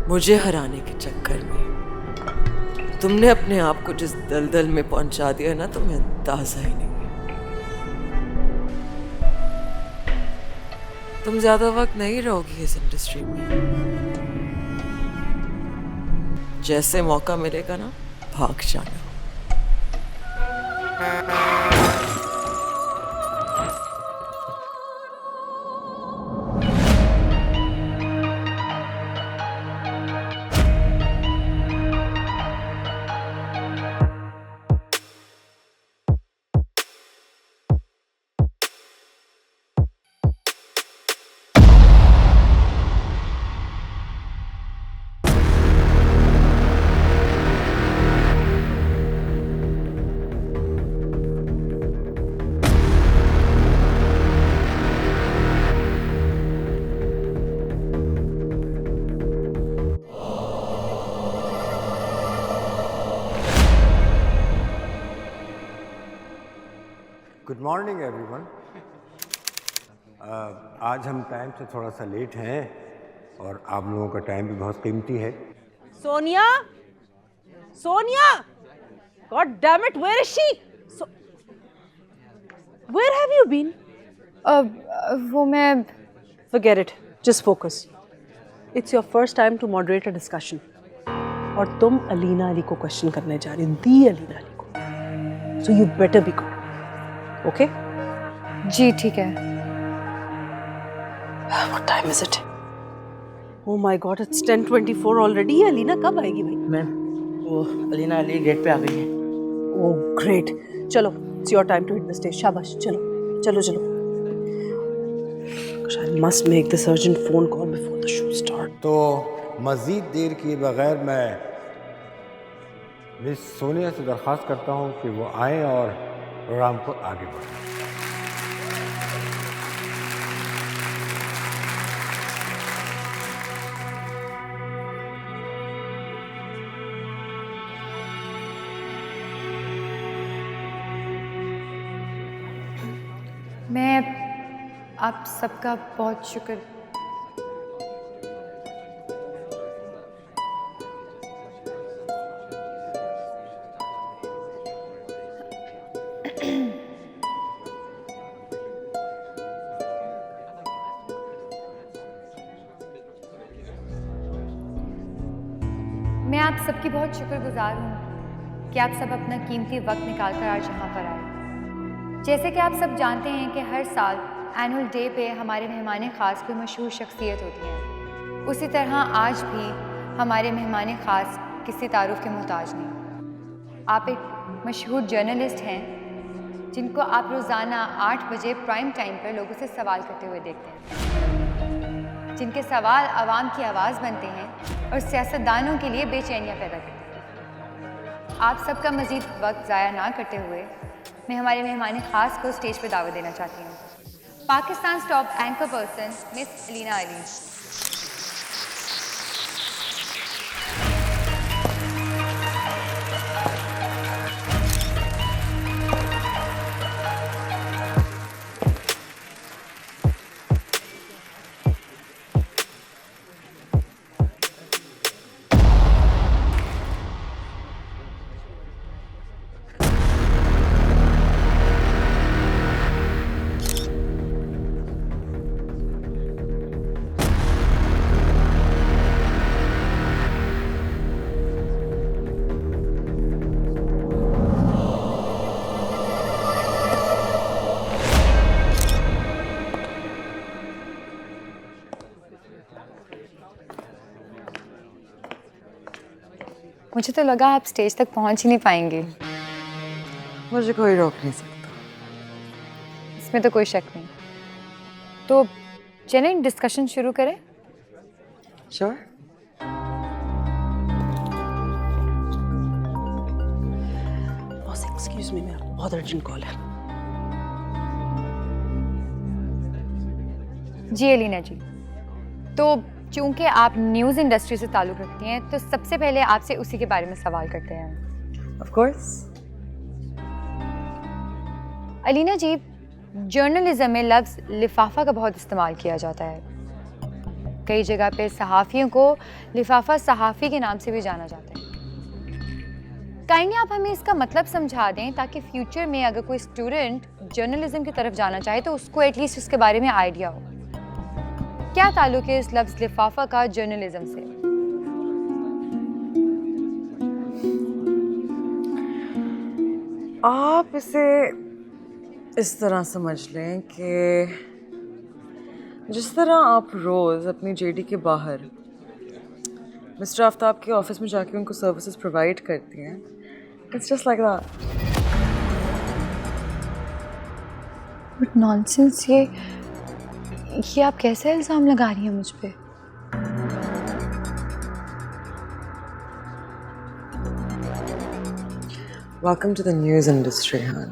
मुझे हराने के चक्कर में तुमने अपने आप को जिस दलदल में पहुंचा दिया ना, तुम्हें अंदाजा ही नहीं है। तुम ज्यादा वक्त नहीं रहोगी इस इंडस्ट्री में। जैसे मौका मिलेगा ना, भाग जाना। Good morning everyone. आज हम टाइम से थोड़ा सा लेट हैं और आप लोगों का टाइम भी बहुत कीमती है। Sonia, Sonia, God damn it, where is she? Where have you been? वो मैं Forget it, just focus. It's your first time to moderate a discussion. और तुम अलीना अली को क्वेश्चन करने जा रही हो, दी अलीना अली को। So you better be good. Okay? जी ठीक है। What time is it? Oh my God, it's 10:24 already. Alina कब आएगी भाई? मैम वो अलीना अली गेट पे आ गई है। Oh great. चलो, it's your time to hit the stage. शाबाश, चलो, चलो, चलो. Gosh, I must make this urgent phone call before the show starts. तो मज़ीद देर किए बगैर मैं मिस सोनिया से दरख्वास्त करता हूँ कि वो आएँ और प्रोग्राम को आगे बढ़ाएं। मैं आप सबका बहुत शुक्र। मैं आप सबकी बहुत शुक्रगुजार हूँ कि आप सब अपना कीमती वक्त निकालकर आज यहाँ पर आए। जैसे कि आप सब जानते हैं कि हर साल एनुअल डे पे हमारे मेहमान ख़ास कोई मशहूर शख्सियत होती हैं, उसी तरह आज भी हमारे मेहमान ख़ास किसी तारुफ के मोहताज नहीं। आप एक मशहूर जर्नलिस्ट हैं जिनको आप रोज़ाना 8 बजे प्राइम टाइम पर लोगों से सवाल करते हुए देखते हैं, जिनके सवाल आवाम की आवाज़ बनते हैं और सियासतदानों के लिए बेचैनियाँ पैदा करते हैं। आप सबका मज़ीद वक्त ज़ाया ना करते हुए मैं हमारे मेहमान ख़ास को स्टेज पर दावत देना चाहती हूँ। Pakistan top anchor person miss Alina Ali. मुझे तो लगा आप स्टेज तक पहुंच ही नहीं पाएंगे। मुझे कोई रोक नहीं सकता। इसमें तो कोई शक नहीं। तो चलें डिस्कशन शुरू करें। Sure. बॉस एक्सक्यूज मी, मेरा बहुत अर्जेंट कॉल है। जी अलीना जी, तो चूंकि आप न्यूज़ इंडस्ट्री से ताल्लुक़ रखती हैं तो सबसे पहले आपसे उसी के बारे में सवाल करते हैं। Of course. Alina ji, journalism में लफ्ज़ लिफाफा का बहुत इस्तेमाल किया जाता है। कई जगह पे सहाफ़ियों को लिफाफा सहाफ़ी के नाम से भी जाना जाता है। काइंडली आप हमें इसका मतलब समझा दें ताकि फ्यूचर में अगर कोई स्टूडेंट जर्नलिज्म की तरफ जाना चाहे तो उसको एटलीस्ट उसके बारे में आइडिया हो। क्या ताल्लुक है इस लफ्ज़ लिफाफा का जर्नलिज्म से? आप इसे इस तरह समझ लें कि जिस तरह आप रोज़ अपनी जेडी के बाहर मिस्टर आफ्ताब के ऑफिस में जाके उनको सर्विसेज प्रोवाइड करती हैं, it's just like that. But nonsense, ये आप कैसे इल्ज़ाम लगा रही हैं मुझ पे? Welcome to the news industry, hon.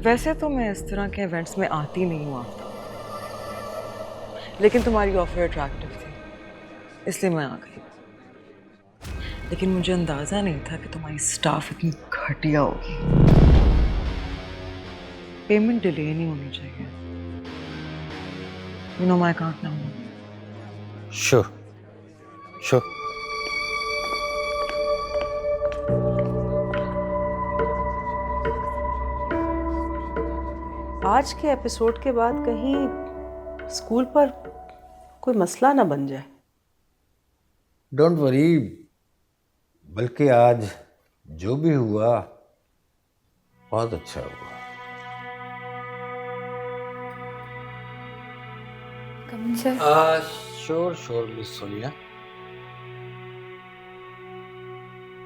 वैसे तो मैं इस तरह के इवेंट्स में आती नहीं हूँ आफ्ताब, लेकिन तुम्हारी ऑफर अट्रैक्टिव थी इसलिए मैं आ गई। लेकिन मुझे अंदाज़ा नहीं था कि तुम्हारी स्टाफ इतनी घटिया होगी। पेमेंट डिले नहीं होनी चाहिए। You know my account number. Sure. Sure. आज के एपिसोड के बाद कहीं स्कूल पर कोई मसला ना बन जाए। डोंट वरी, बल्कि आज जो भी हुआ बहुत अच्छा हुआ। कम सर। Sure miss Sonia.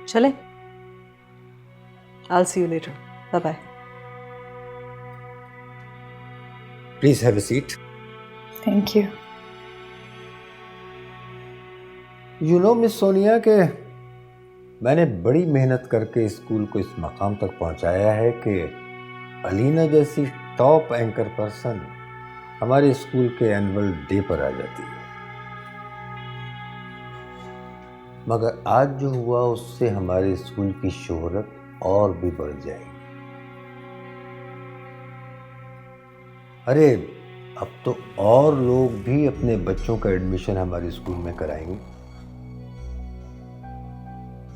चलें? I'll see you later. Bye bye. Please have a seat. Thank you. You know miss Sonia के मैंने बड़ी मेहनत करके स्कूल को इस मकाम तक पहुंचाया है कि अलीना जैसी टॉप एंकर पर्सन हमारे स्कूल के एनुअल डे पर आ जाती है। मगर आज जो हुआ उससे हमारे स्कूल की शोहरत और भी बढ़ जाएगी। अरे अब तो और लोग भी अपने बच्चों का एडमिशन हमारे स्कूल में कराएंगे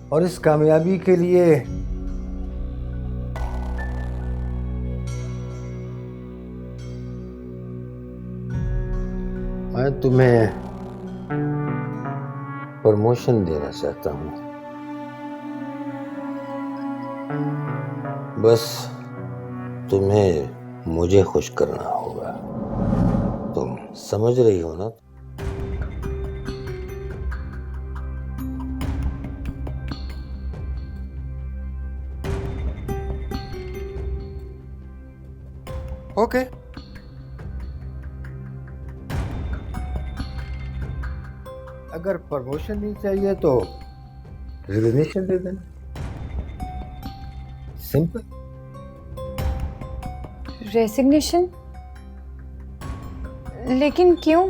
और इस कामयाबी के लिए मैं तुम्हें प्रमोशन देना चाहता हूं। बस तुम्हें मुझे खुश करना होगा। तुम समझ रही हो ना? ओके। अगर प्रमोशन नहीं चाहिए तो रिजिग्नेशन दे देना। सिंपल। रेजिग्नेशन? लेकिन क्यों?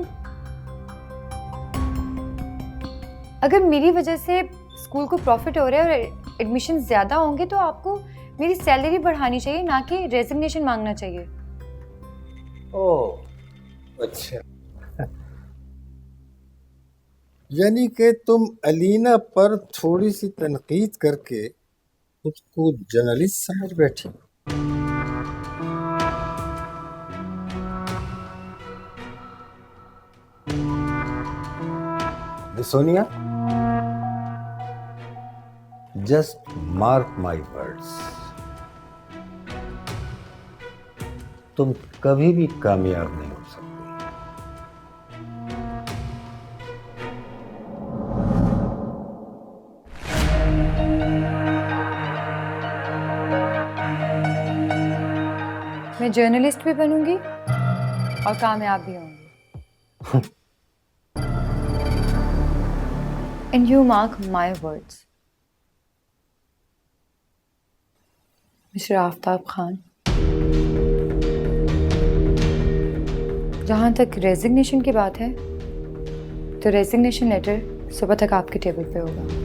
अगर मेरी वजह से स्कूल को प्रॉफिट हो रहा है और एडमिशन ज़्यादा होंगे तो आपको मेरी सैलरी बढ़ानी चाहिए, ना कि रेजिग्नेशन मांगना चाहिए। ओह अच्छा। यानी कि तुम अलीना पर थोड़ी सी तनकीद करके खुद को जर्नलिस्ट समझ बैठी। Sonia, just mark my words, तुम कभी भी कामयाब नहीं हो सकती। जर्नलिस्ट भी बनूंगी और कामयाब भी होंगी। And you mark my words mister Aftab Khan, जहाँ तक रेजिग्नेशन की बात है तो रेजिग्नेशन लेटर सुबह तक आपके टेबल पे होगा।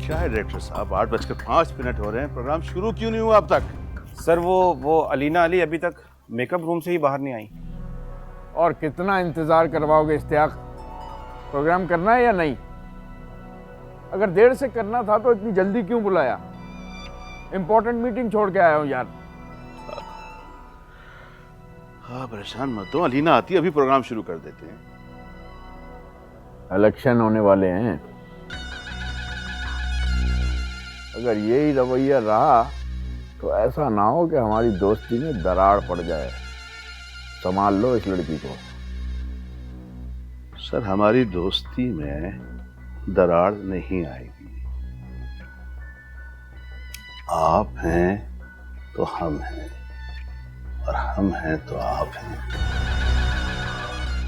क्या है डायरेक्टर साहब, 8:05 हो रहे हैं, प्रोग्राम शुरू क्यों नहीं हुआ अब तक? सर वो अलीना अली अभी तक मेकअप रूम से ही बाहर नहीं आई। और कितना इंतज़ार करवाओगे इश्तियाक? प्रोग्राम करना है या नहीं? अगर देर से करना था तो इतनी जल्दी क्यों बुलाया? इम्पोर्टेंट मीटिंग छोड़ के आया हूँ यार। हाँ परेशान मत दो, अलीना आती है अभी प्रोग्राम शुरू कर देते हैं। इलेक्शन होने वाले हैं, अगर यही रवैया रहा तो ऐसा ना हो कि हमारी दोस्ती में दरार पड़ जाए। संभाल लो इस लड़की को। सर हमारी दोस्ती में दरार नहीं आएगी। आप हैं तो हम हैं और हम हैं तो आप हैं।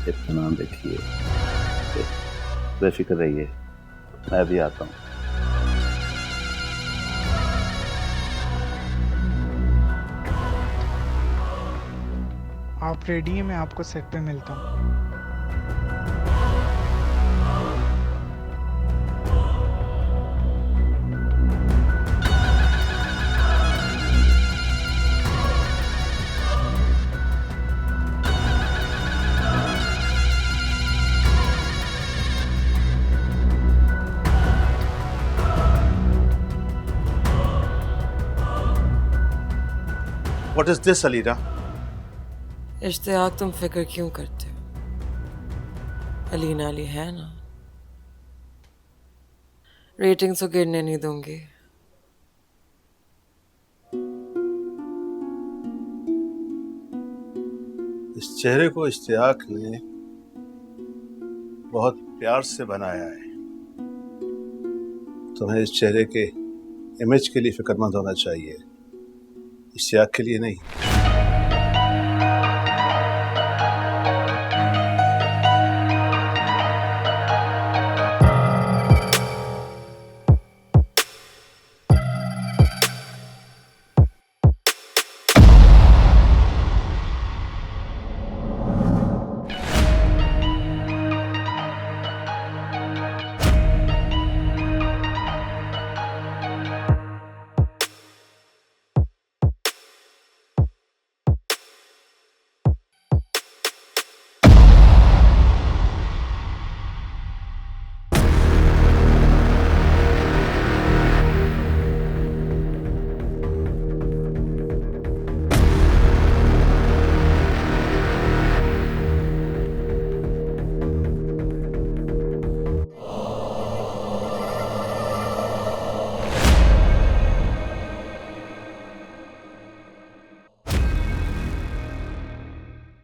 इतना देखिए, बेफिक्र रहिए, मैं भी आता हूँ। आप रेडी हैं? मैं आपको सेट पे मिलता हूँ। What is this, Alina? Ishtiyaq तुम फिक्र क्यों करते हो? अलीना अली है ना, रेटिंग्स तो गिरने नहीं दूंगी। इस चेहरे को इश्तियाक ने बहुत प्यार से बनाया है। तुम्हें इस चेहरे के इमेज के लिए फिक्रमंद होना चाहिए, इश्तियाक के लिए नहीं।